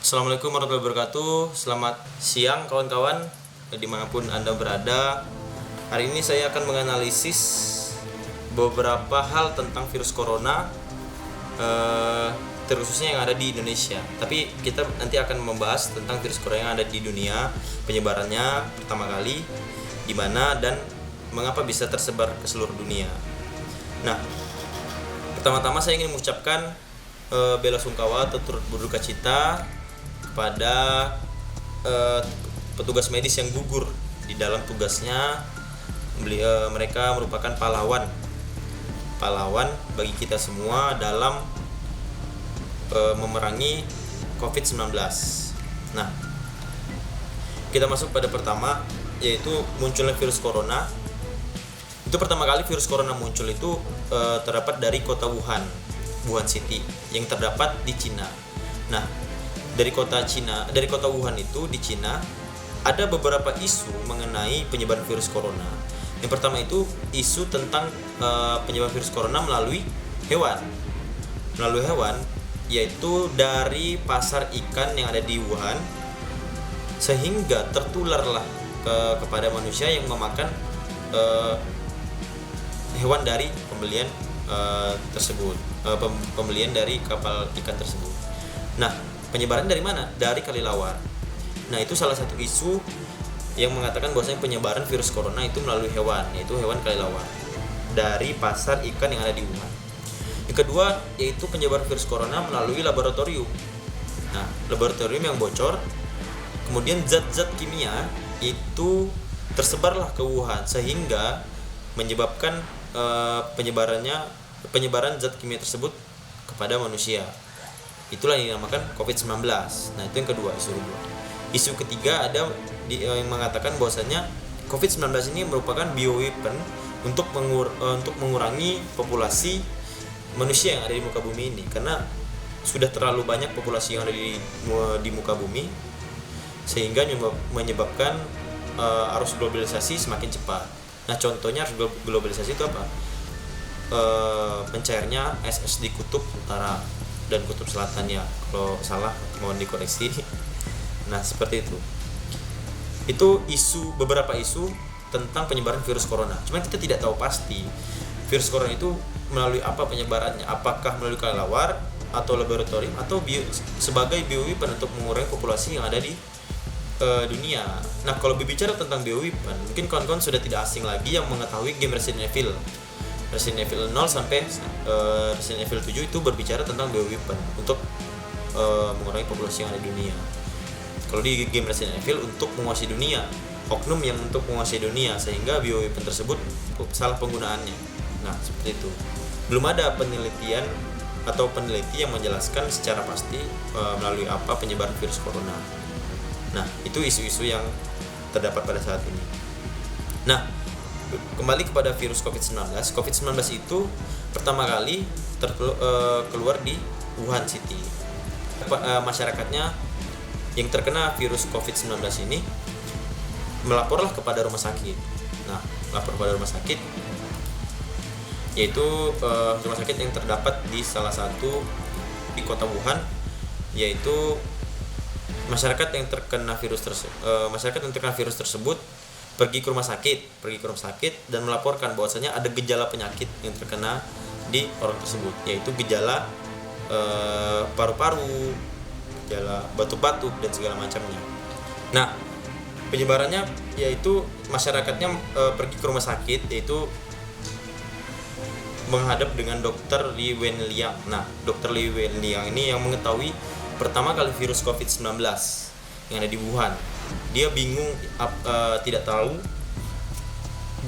Assalamualaikum warahmatullahi wabarakatuh. Selamat siang kawan-kawan, dimanapun Anda berada. Hari ini saya akan menganalisis beberapa hal tentang virus corona, terkhususnya yang ada di Indonesia. Tapi kita nanti akan membahas tentang virus corona yang ada di dunia, penyebarannya pertama kali, di mana dan mengapa bisa tersebar ke seluruh dunia. Nah, pertama-tama saya ingin mengucapkan bela sungkawa atau turut berduka cita kepada petugas medis yang gugur di dalam tugasnya. Mereka merupakan pahlawan bagi kita semua dalam memerangi COVID-19. Nah, kita masuk pada pertama, yaitu munculnya virus corona. Itu pertama kali virus corona muncul itu terdapat dari kota Wuhan City yang terdapat di Cina. Nah, dari kota Wuhan itu di Cina ada beberapa isu mengenai penyebaran virus corona. Yang pertama itu isu tentang penyebaran virus corona melalui hewan, yaitu dari pasar ikan yang ada di Wuhan, sehingga tertularlah kepada manusia yang memakan hewan dari pembelian pembelian dari kapal ikan tersebut. Nah, penyebaran dari mana? Dari kelelawar. Nah, itu salah satu isu yang mengatakan bahwasanya penyebaran virus corona itu melalui hewan, yaitu hewan kelelawar dari pasar ikan yang ada di Wuhan. Yang kedua, yaitu penyebaran virus corona melalui laboratorium. Nah, laboratorium yang bocor, kemudian zat-zat kimia itu tersebarlah ke Wuhan sehingga menyebabkan penyebaran zat kimia tersebut kepada manusia. Itulah yang dinamakan COVID-19. Nah, itu yang kedua, isu kedua. Isu ketiga ada yang mengatakan bahwasanya COVID-19 ini merupakan bioweapon untuk mengurangi populasi manusia yang ada di muka bumi ini, karena sudah terlalu banyak populasi yang ada di muka bumi sehingga menyebabkan arus globalisasi semakin cepat. Nah, contohnya arus globalisasi itu apa? Mencairnya es di kutub utara dan kutub selatan, ya, kalau salah mohon dikoreksi. Nah, seperti itu beberapa isu tentang penyebaran virus corona. Cuma kita tidak tahu pasti virus corona itu melalui apa penyebarannya, apakah melalui kelelawar atau laboratorium atau sebagai bioweapon untuk mengurangi populasi yang ada di dunia. Nah, kalau berbicara tentang bioweapon, mungkin kawan-kawan sudah tidak asing lagi yang mengetahui game Resident Evil 0 sampai Resident Evil 7 itu berbicara tentang bioweapon untuk mengurangi populasi yang ada di dunia. Kalau di game Resident Evil untuk menguasai dunia, oknum yang untuk menguasai dunia, sehingga bioweapon tersebut salah penggunaannya. Nah, seperti itu. Belum ada penelitian atau peneliti yang menjelaskan secara pasti melalui apa penyebaran virus corona. Nah, itu isu-isu yang terdapat pada saat ini. Nah, kembali kepada virus COVID-19. COVID-19 itu pertama kali keluar di Wuhan City. Masyarakatnya yang terkena virus COVID-19 ini melaporlah kepada rumah sakit. Nah, lapor kepada rumah sakit, yaitu rumah sakit yang terdapat di salah satu di kota Wuhan, yaitu masyarakat yang terkena virus tersebut pergi ke rumah sakit dan melaporkan bahwasanya ada gejala penyakit yang terkena di orang tersebut, yaitu gejala paru-paru, gejala batuk-batuk dan segala macamnya. Nah, penyebarannya yaitu masyarakatnya pergi ke rumah sakit, yaitu menghadap dengan Dr. Li Wenliang. Nah, Dr. Li Wenliang ini yang mengetahui pertama kali virus COVID-19 yang ada di Wuhan. Dia bingung, tidak tahu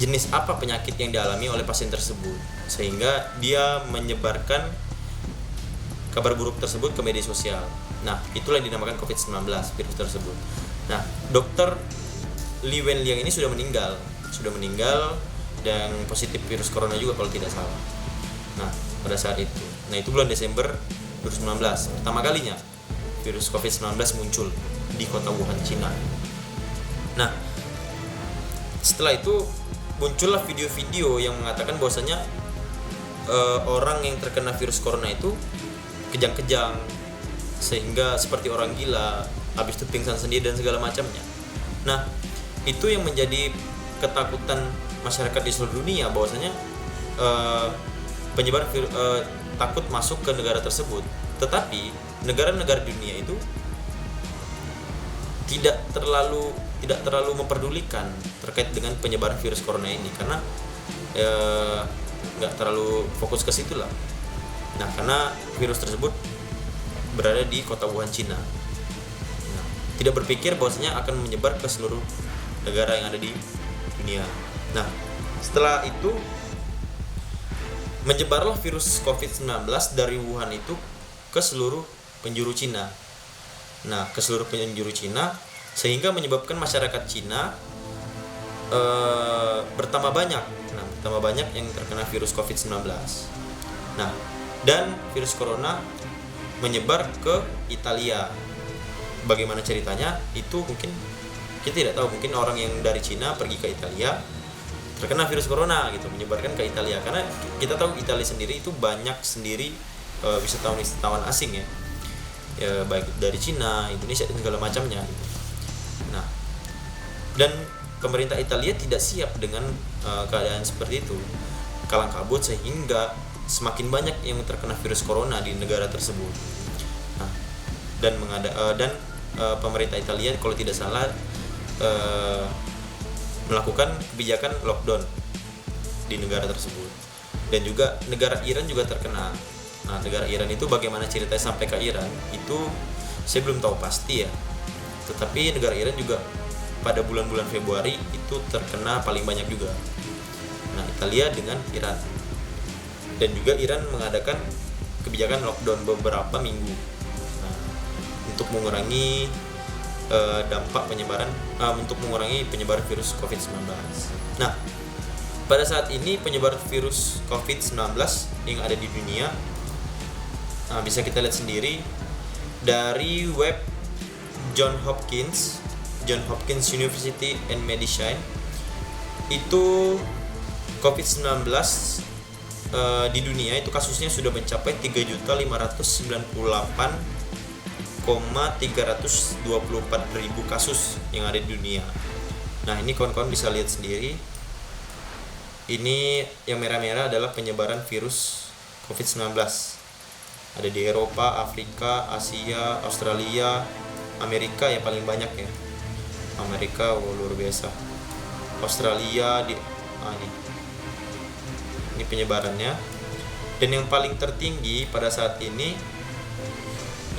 jenis apa penyakit yang dialami oleh pasien tersebut, sehingga dia menyebarkan kabar buruk tersebut ke media sosial. Nah, itulah yang dinamakan COVID-19, virus tersebut. Nah, Dr. Li Wenliang ini sudah meninggal dan positif virus corona juga kalau tidak salah. Nah, pada saat itu. Nah, itu bulan Desember 2019. Pertama kalinya virus COVID-19 muncul di kota Wuhan, Cina. Nah, setelah itu muncullah video-video yang mengatakan bahwasanya orang yang terkena virus corona itu kejang-kejang, sehingga seperti orang gila, habis itu pingsan sendiri dan segala macamnya. Nah, itu yang menjadi ketakutan masyarakat di seluruh dunia, bahwasanya penyebar takut masuk ke negara tersebut. Tetapi negara-negara dunia itu tidak terlalu memperdulikan terkait dengan penyebaran virus corona ini, karena nggak terlalu fokus ke situ lah. Nah, karena virus tersebut berada di kota Wuhan, Cina. Nah, tidak berpikir bahwasanya akan menyebar ke seluruh negara yang ada di dunia. Nah, setelah itu menyebarlah virus COVID-19 dari Wuhan itu ke seluruh penjuru Cina. Nah, ke seluruh penjuru Cina, sehingga menyebabkan masyarakat Cina bertambah banyak. Nah, bertambah banyak yang terkena virus COVID-19. Nah, dan virus corona menyebar ke Italia. Bagaimana ceritanya? Itu mungkin kita tidak tahu. Mungkin orang yang dari Cina pergi ke Italia, terkena virus corona gitu, menyebarkan ke Italia. Karena kita tahu Italia sendiri itu banyak sendiri wisatawan asing ya, baik dari Cina, Indonesia dan segala macamnya gitu. Nah, dan pemerintah Italia tidak siap dengan keadaan seperti itu, kalang kabut, sehingga semakin banyak yang terkena virus corona di negara tersebut. Nah, dan pemerintah Italia kalau tidak salah melakukan kebijakan lockdown di negara tersebut. Dan juga negara Iran juga terkena. Nah, negara Iran itu bagaimana ceritanya sampai ke Iran itu saya belum tahu pasti ya. Tetapi negara Iran juga pada bulan-bulan Februari itu terkena paling banyak juga. Nah, Italia dengan Iran. Dan juga Iran mengadakan kebijakan lockdown beberapa minggu, untuk mengurangi dampak penyebaran, untuk mengurangi penyebaran virus COVID-19. Nah, pada saat ini penyebaran virus COVID-19 yang ada di dunia, bisa kita lihat sendiri dari web Johns Hopkins University and Medicine. Itu COVID-19 di dunia itu kasusnya sudah mencapai 3.598,324.000 kasus yang ada di dunia. Nah, ini kawan-kawan bisa lihat sendiri. Ini yang merah-merah adalah penyebaran virus COVID-19. Ada di Eropa, Afrika, Asia, Australia, Amerika yang paling banyak ya. Amerika luar biasa. Australia ini penyebarannya. Dan yang paling tertinggi pada saat ini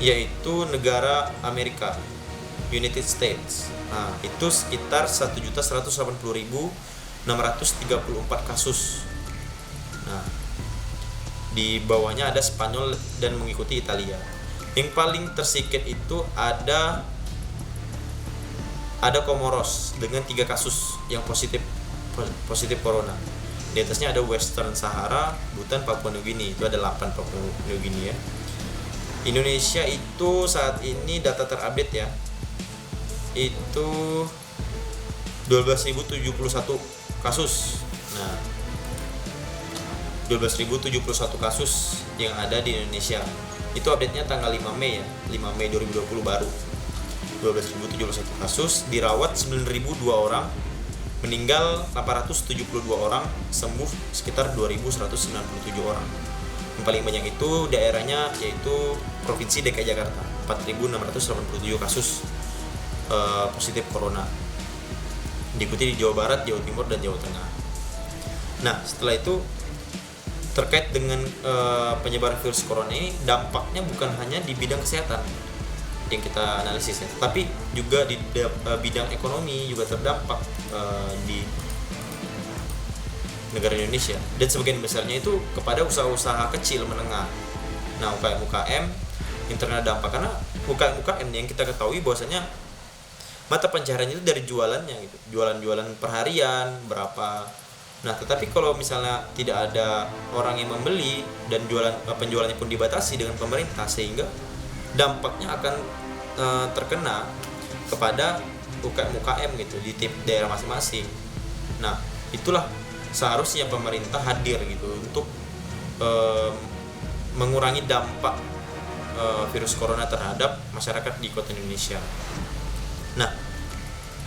yaitu negara Amerika, United States. Nah, itu sekitar 1.180.634 kasus. Nah, di bawahnya ada Spanyol dan mengikuti Italia. Yang paling tersikit itu ada Komoros dengan 3 kasus yang positif corona. Di atasnya ada Western Sahara, Bhutan, Papua New Guinea. Itu ada 8 Papua New Guinea ya. Indonesia itu saat ini data terupdate ya, itu 12.071 kasus. Nah, 12.071 kasus yang ada di Indonesia. Itu update-nya tanggal 5 Mei ya, 5 Mei 2020 baru. 12.071 kasus, dirawat 9.002 orang, meninggal 872 orang, sembuh sekitar 2.197 orang. Yang paling banyak itu daerahnya yaitu Provinsi DKI Jakarta, 4.687 kasus positif corona. Diikuti di Jawa Barat, Jawa Timur, dan Jawa Tengah. Nah, setelah itu terkait dengan penyebaran virus corona ini, dampaknya bukan hanya di bidang kesehatan yang kita analisis ya, tapi juga di bidang ekonomi juga terdampak di negara Indonesia, dan sebagian besarnya itu kepada usaha-usaha kecil menengah. Nah, UKM yang terkena dampak, karena UKM yang kita ketahui bahwasanya mata pencahariannya itu dari jualannya gitu, jualan perharian berapa. Nah, tetapi kalau misalnya tidak ada orang yang membeli dan penjualannya pun dibatasi dengan pemerintah, sehingga dampaknya akan terkena kepada UKM gitu di daerah masing-masing. Nah, itulah seharusnya pemerintah hadir gitu untuk mengurangi dampak virus corona terhadap masyarakat di kota Indonesia. Nah,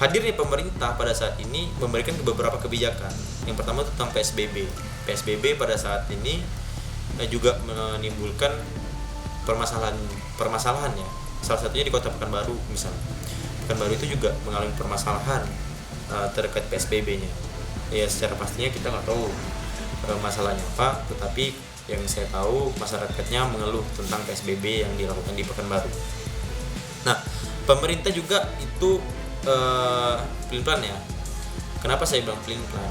hadirnya pemerintah pada saat ini memberikan beberapa kebijakan. Yang pertama tentang PSBB. PSBB pada saat ini juga menimbulkan permasalahan ya. Salah satunya di Kota Pekanbaru misalnya. Pekanbaru itu juga mengalami permasalahan terkait PSBB-nya. Ya secara pastinya kita nggak tahu masalahnya apa, tetapi yang saya tahu masyarakatnya mengeluh tentang PSBB yang dilakukan di Pekanbaru. Nah, pemerintah juga itu pelin-pelan ya. Kenapa saya bilang pelin-pelan?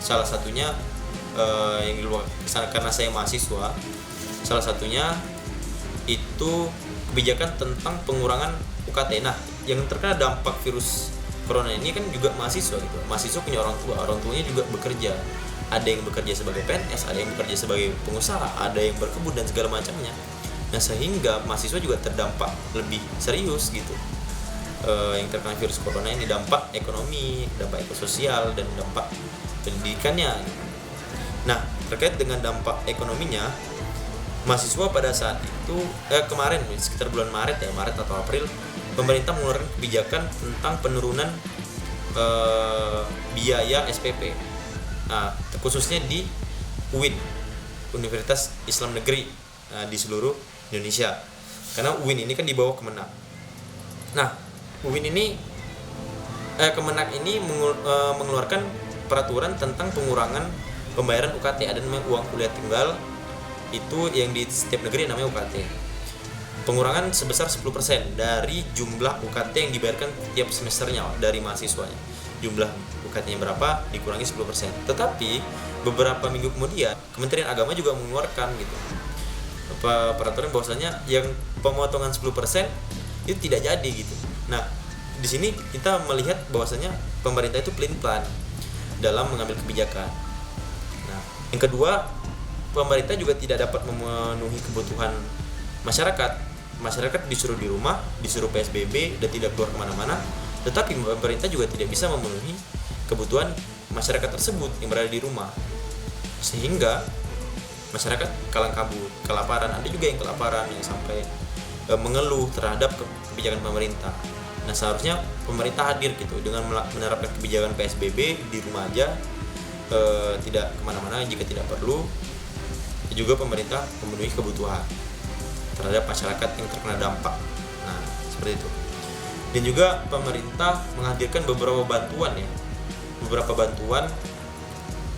Salah satunya yang di luar, karena saya mahasiswa, salah satunya itu kebijakan tentang pengurangan UKT. Nah, yang terkena dampak virus corona ini kan juga mahasiswa gitu. Mahasiswa punya orang tuanya juga bekerja. Ada yang bekerja sebagai PNS, ada yang bekerja sebagai pengusaha, ada yang berkebun dan segala macamnya. Nah, sehingga mahasiswa juga terdampak lebih serius gitu. Yang terkena virus corona ini dampak ekonomi, dampak ekososial, dan dampak pendidikannya. Nah, terkait dengan dampak ekonominya, mahasiswa pada saat itu kemarin sekitar bulan Maret atau April, pemerintah mengeluarkan kebijakan tentang penurunan biaya SPP. Nah, khususnya di UIN, Universitas Islam Negeri di seluruh Indonesia. Karena UIN ini kan di bawah Kemenak. Nah, UIN ini Kemenak ini mengeluarkan peraturan tentang pengurangan pembayaran UKT. Ada namanya uang kuliah tunggal, itu yang di setiap negeri namanya UKT. Pengurangan sebesar 10% dari jumlah UKT yang dibayarkan tiap semesternya dari mahasiswanya. Jumlah UKT-nya berapa dikurangi 10%. Tetapi beberapa minggu kemudian Kementerian Agama juga mengeluarkan gitu peraturan bahwasanya yang pemotongan 10% itu tidak jadi gitu. Nah, di sini kita melihat bahwasanya pemerintah itu pelin-pelan dalam mengambil kebijakan. Nah, yang kedua, pemerintah juga tidak dapat memenuhi kebutuhan masyarakat. Masyarakat disuruh di rumah, disuruh PSBB dan tidak keluar kemana-mana. Tetapi pemerintah juga tidak bisa memenuhi kebutuhan masyarakat tersebut yang berada di rumah. Sehingga masyarakat kalang kabut, kelaparan. Ada juga yang kelaparan yang sampai mengeluh terhadap kebijakan pemerintah. Nah, seharusnya pemerintah hadir gitu dengan menerapkan kebijakan PSBB di rumah aja, tidak kemana-mana jika tidak perlu. Juga pemerintah memenuhi kebutuhan terhadap masyarakat yang terkena dampak. Nah, seperti itu. Dan juga pemerintah menghadirkan beberapa bantuan ya, beberapa bantuan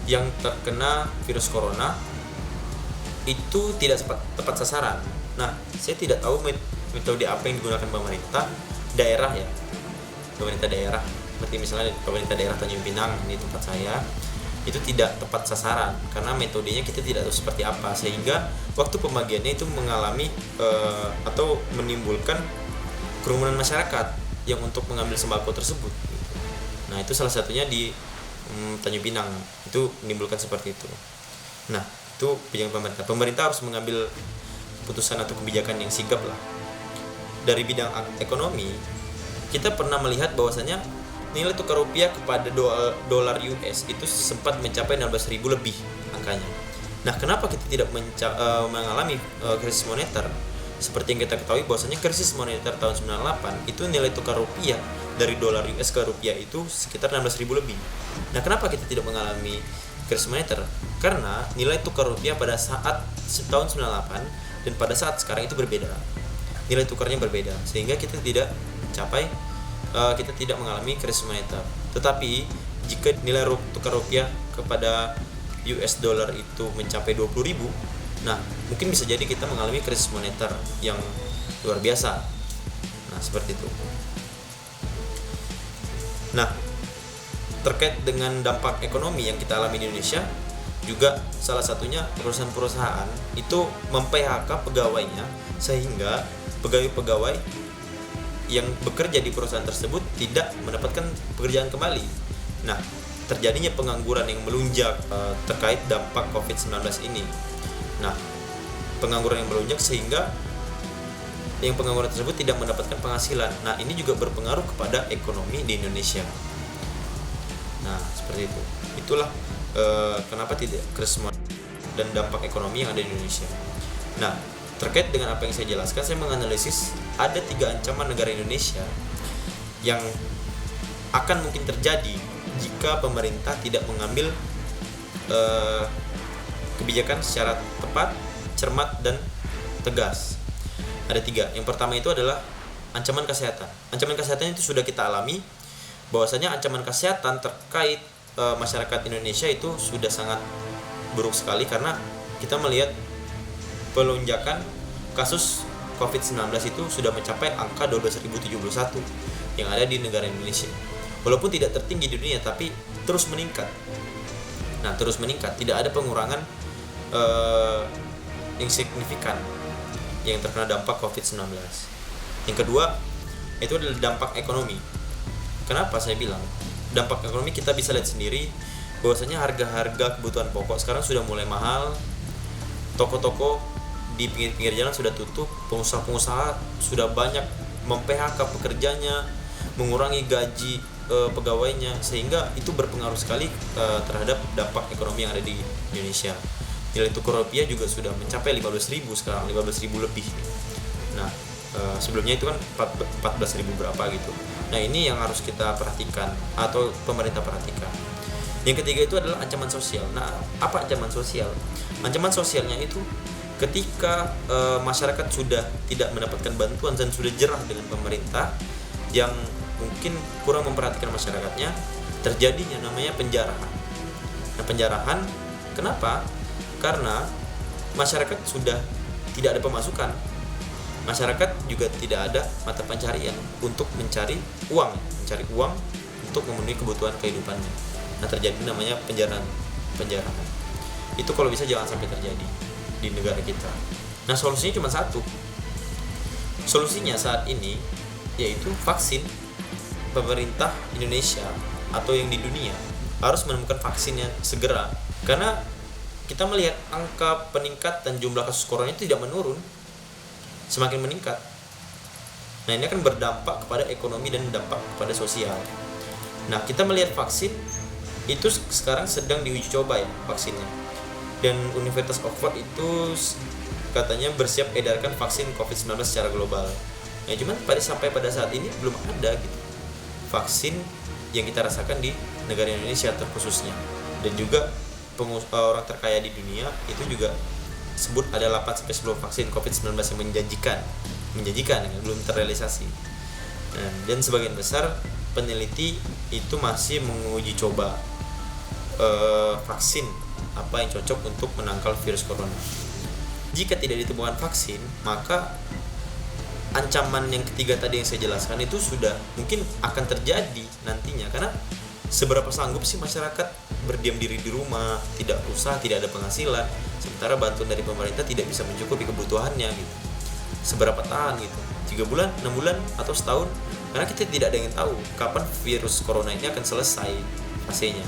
yang terkena virus corona itu tidak tepat sasaran. Nah, saya tidak tahu metode apa yang digunakan pemerintah daerah ya, pemerintah daerah seperti misalnya pemerintah daerah Tanjung Pinang ini tempat saya, itu tidak tepat sasaran karena metodenya kita tidak tahu seperti apa, sehingga waktu pembagiannya itu mengalami atau menimbulkan kerumunan masyarakat yang untuk mengambil sembako tersebut. Nah, itu salah satunya di Tanjung Pinang itu menimbulkan seperti itu. Nah, itu kebijakan pemerintah harus mengambil keputusan atau kebijakan yang sigap lah. Dari bidang ekonomi, kita pernah melihat bahwasanya nilai tukar rupiah kepada dolar US itu sempat mencapai 16.000 lebih angkanya. Nah, kenapa kita tidak mengalami krisis moneter? Seperti yang kita ketahui bahwasanya krisis moneter tahun 98 itu nilai tukar rupiah dari dolar US ke rupiah itu sekitar 16.000 lebih. Nah, kenapa kita tidak mengalami krisis moneter? Karena nilai tukar rupiah pada saat tahun 98 dan pada saat sekarang itu berbeda. Nilai tukarnya berbeda, sehingga kita tidak mengalami krisis moneter. Tetapi jika nilai tukar rupiah kepada US dollar itu mencapai 20.000, nah mungkin bisa jadi kita mengalami krisis moneter yang luar biasa. Nah, seperti itu. Nah, terkait dengan dampak ekonomi yang kita alami di Indonesia, juga salah satunya perusahaan-perusahaan itu mem-PHK pegawainya, sehingga pegawai-pegawai yang bekerja di perusahaan tersebut tidak mendapatkan pekerjaan kembali. Nah, terjadinya pengangguran yang melunjak terkait dampak COVID-19 ini. Nah, pengangguran yang melunjak sehingga yang pengangguran tersebut tidak mendapatkan penghasilan. Nah, ini juga berpengaruh kepada ekonomi di Indonesia. Nah, seperti itu. Itulah kenapa tidak krisis dan dampak ekonomi yang ada di Indonesia. Nah, terkait dengan apa yang saya jelaskan, saya menganalisis ada 3 ancaman negara Indonesia yang akan mungkin terjadi jika pemerintah tidak mengambil kebijakan secara tepat, cermat, dan tegas. Ada 3. Yang pertama itu adalah ancaman kesehatan. Ancaman kesehatan itu sudah kita alami, bahwasanya ancaman kesehatan terkait masyarakat Indonesia itu sudah sangat buruk sekali, karena kita melihat pelonjakan kasus COVID-19 itu sudah mencapai angka 12.071 yang ada di negara Indonesia. Walaupun tidak tertinggi di dunia, tapi terus meningkat. Nah, terus meningkat, tidak ada pengurangan yang signifikan yang terkena dampak COVID-19. Yang kedua, itu adalah dampak ekonomi. Kenapa saya bilang dampak ekonomi? Kita bisa lihat sendiri bahwasanya harga-harga kebutuhan pokok sekarang sudah mulai mahal. Toko-toko di pinggir-pinggir jalan sudah tutup. Pengusaha-pengusaha sudah banyak mem-PHK pekerjanya, mengurangi gaji pegawainya, sehingga itu berpengaruh sekali terhadap dampak ekonomi yang ada di Indonesia. Nilai tukar rupiah juga sudah mencapai 15.000 sekarang, 15.000 lebih. Nah, sebelumnya itu kan 14.000 berapa gitu. Nah, ini yang harus kita perhatikan atau pemerintah perhatikan. Yang ketiga itu adalah ancaman sosial. Nah, apa ancaman sosial? Ancaman sosialnya itu ketika masyarakat sudah tidak mendapatkan bantuan dan sudah jerah dengan pemerintah yang mungkin kurang memperhatikan masyarakatnya, terjadinya namanya penjarahan. Nah, penjarahan kenapa? Karena masyarakat sudah tidak ada pemasukan. Masyarakat juga tidak ada mata pencarian untuk mencari uang untuk memenuhi kebutuhan kehidupannya. Nah, terjadi namanya penjarahan. Itu kalau bisa jangan sampai terjadi di negara kita. Nah, solusinya cuma satu. Solusinya saat ini yaitu vaksin. Pemerintah Indonesia atau yang di dunia harus menemukan vaksinnya segera, karena kita melihat angka peningkatan jumlah kasus corona itu tidak menurun, semakin meningkat. Nah, ini akan berdampak kepada ekonomi dan dampak kepada sosial. Nah, kita melihat vaksin itu sekarang sedang diuji coba ya vaksinnya, dan Universitas Oxford itu katanya bersiap edarkan vaksin COVID-19 secara global. Nah, cuman sampai pada saat ini belum ada gitu vaksin yang kita rasakan di negara Indonesia terkhususnya. Dan juga orang terkaya di dunia itu juga sebut ada 8-10 vaksin COVID-19 yang menjanjikan yang belum terrealisasi. Dan sebagian besar peneliti itu masih menguji coba vaksin apa yang cocok untuk menangkal virus corona. Jika tidak ditemukan vaksin, maka ancaman yang ketiga tadi yang saya jelaskan itu sudah mungkin akan terjadi nantinya, karena seberapa sanggup sih masyarakat berdiam diri di rumah, tidak usaha, tidak ada penghasilan, sementara bantuan dari pemerintah tidak bisa mencukupi kebutuhannya gitu. Seberapa tahan gitu, 3 bulan, 6 bulan, atau setahun, karena kita tidak ada yang tahu kapan virus corona ini akan selesai fasenya.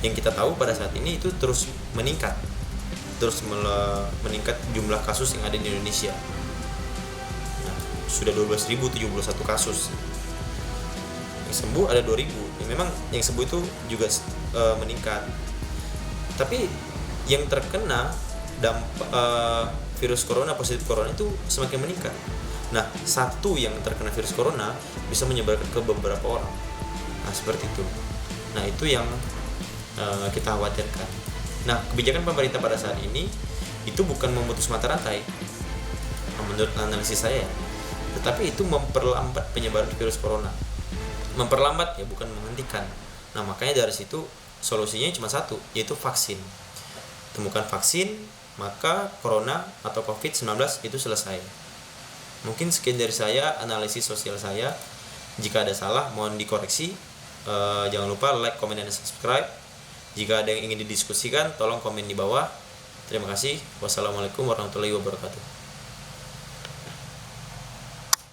Yang kita tahu pada saat ini itu terus meningkat jumlah kasus yang ada di Indonesia. Sudah 12.071 kasus. Yang sembuh ada 2.000. Memang yang sembuh itu juga meningkat. Tapi yang terkena virus corona, positif corona itu semakin meningkat. Nah, satu yang terkena virus corona bisa menyebarkan ke beberapa orang. Nah, seperti itu. Nah, itu yang kita khawatirkan. Nah, kebijakan pemerintah pada saat ini itu bukan memutus mata rantai, menurut analisis saya, tetapi itu memperlambat penyebaran virus corona. Memperlambat ya, bukan menghentikan. Nah, makanya dari situ solusinya cuma satu, yaitu vaksin. Temukan vaksin, maka corona atau COVID-19 itu selesai. Mungkin sekian dari saya, analisis sosial saya. Jika ada salah, mohon dikoreksi. Jangan lupa like, komen, dan subscribe. Jika ada yang ingin didiskusikan, tolong komen di bawah. Terima kasih. Wassalamualaikum warahmatullahi wabarakatuh.